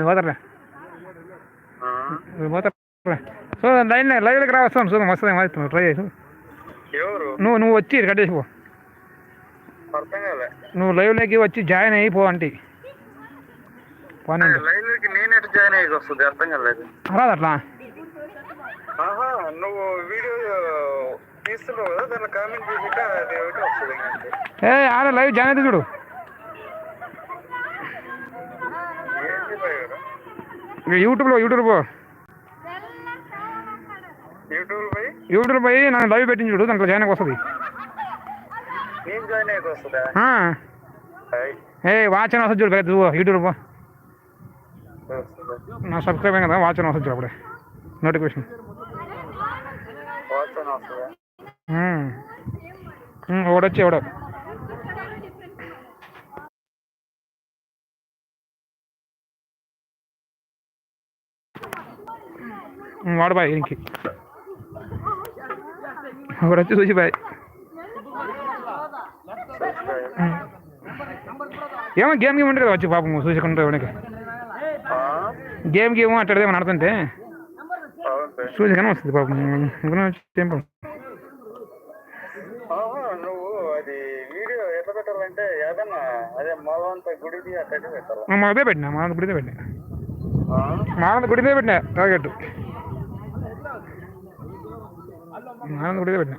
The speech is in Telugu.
పోతారా పోతారా సో లైవ్లోకి రా వస్తాను చూద్దాం వస్తుంది మారుతున్నావు ట్రై చేసి నువ్వు వచ్చి కట్టేసిపో నువ్వు లైవ్లోకి వచ్చి జాయిన్ అయిపో అంటే రాదు అట్లా నువ్వు వీడియో తీస్తున్నావు కదా దాన్ని కామెంట్ చేసాక అది ఒకటి వస్తుంది. ఆడ లైవ్ జాయిన్ అయితే చూడు యూట్యూబ్ పోయి నన్ను లైవ్ పెట్టింది చూడు దాంట్లో జాయిన్ వస్తుంది. వాచ్ అని వస్తుంది చూడు పెద్ద యూట్యూబ్ నా సబ్స్క్రైబ్ అయ్యి కదా వాచ్ అని వస్తుంది చూడు అప్పుడే నోటిఫికేషన్ ఒకడొచ్చి ఎవడో వాడు బాయ్ ఇంకి ఒకడొచ్చి చూసి బాయ్ ఏమో గేమ్ గేమ్ ఉంటుంది వచ్చి పాపం చూసుకుంటూ ఇవ్వడానికి గేమ్ అట్టడేమో నడుతుంటే చూసిగానే వస్తుంది పాపం ఏం నువ్వు అది వీడియో ఎట్లా పెట్టాలంటే ఏదన్నా అదే మాలంత గుడిది అట్లయితే పెట్టాలి. అదే పెట్టినా మాలంత గుడిదే పెట్టినా టార్గెట్ మాలంత గుడిదే పెట్టినా